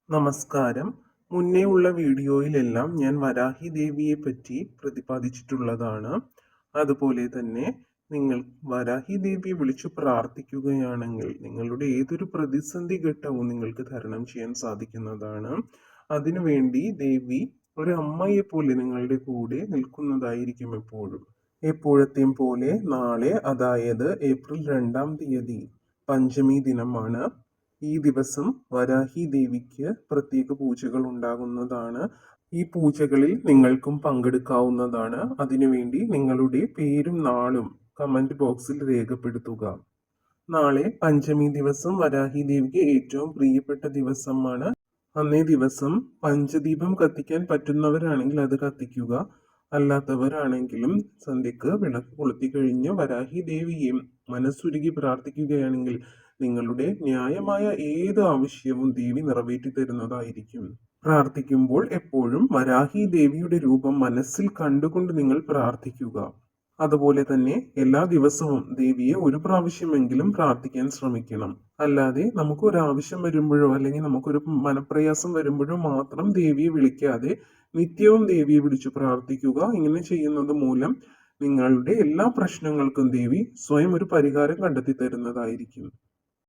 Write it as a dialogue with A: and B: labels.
A: നമസ്കാരം. മുന്നേ ഉള്ള വീഡിയോയിലെല്ലാം ഞാൻ വരാഹി ദേവിയെ പറ്റി പ്രതിപാദിച്ചിട്ടുള്ളതാണ്. അതുപോലെ തന്നെ നിങ്ങൾ വരാഹി ദേവിയെ വിളിച്ചു പ്രാർത്ഥിക്കുകയാണെങ്കിൽ നിങ്ങളുടെ ഏതൊരു പ്രതിസന്ധി ഘട്ടവും നിങ്ങൾക്ക് തരണം ചെയ്യാൻ സാധിക്കുന്നതാണ്. അതിനുവേണ്ടി ദേവി ഒരു അമ്മയെ പോലെ നിങ്ങളുടെ കൂടെ നിൽക്കുന്നതായിരിക്കും എപ്പോഴും. എപ്പോഴത്തെയും പോലെ നാളെ, അതായത് ഏപ്രിൽ 2-ാം തീയതി പഞ്ചമി ദിനമാണ്. ഈ ദിവസം വരാഹി ദേവിക്ക് പ്രത്യേക പൂജകൾ ഉണ്ടാകുന്നതാണ്. ഈ പൂജകളിൽ നിങ്ങൾക്കും പങ്കെടുക്കാവുന്നതാണ്. അതിനുവേണ്ടി നിങ്ങളുടെ പേരും നാളും കമന്റ് ബോക്സിൽ രേഖപ്പെടുത്തുക. നാളെ പഞ്ചമി ദിവസം വരാഹി ദേവിക്ക് ഏറ്റവും പ്രിയപ്പെട്ട ദിവസമാണ്. അന്നേ ദിവസം പഞ്ചദീപം കത്തിക്കാൻ പറ്റുന്നവരാണെങ്കിൽ അത് കത്തിക്കുക. അല്ലാത്തവരാണെങ്കിലും സന്ധ്യക്ക് വിളക്ക് കൊളുത്തി കഴിഞ്ഞ് വരാഹി ദേവിയെ മനസ്സുരുകി പ്രാർത്ഥിക്കുകയാണെങ്കിൽ നിങ്ങളുടെ ന്യായമായ ഏത് ആവശ്യവും ദേവി നിറവേറ്റി തരുന്നതായിരിക്കും. പ്രാർത്ഥിക്കുമ്പോൾ എപ്പോഴും വരാഹി ദേവിയുടെ രൂപം മനസ്സിൽ കണ്ടുകൊണ്ട് നിങ്ങൾ പ്രാർത്ഥിക്കുക. അതുപോലെ തന്നെ എല്ലാ ദിവസവും ദേവിയെ ഒരു പ്രാവശ്യമെങ്കിലും പ്രാർത്ഥിക്കാൻ ശ്രമിക്കണം. അല്ലാതെ നമുക്ക് ഒരു ആവശ്യം വരുമ്പോഴോ അല്ലെങ്കിൽ നമുക്കൊരു മനപ്രയാസം വരുമ്പോഴോ മാത്രം ദേവിയെ വിളിക്കാതെ നിത്യവും ദേവിയെ വിളിച്ചു പ്രാർത്ഥിക്കുക. ഇങ്ങനെ ചെയ്യുന്നത് മൂലം നിങ്ങളുടെ എല്ലാ പ്രശ്നങ്ങൾക്കും ദേവി സ്വയം ഒരു പരിഹാരം കണ്ടെത്തി തരുന്നതായിരിക്കും.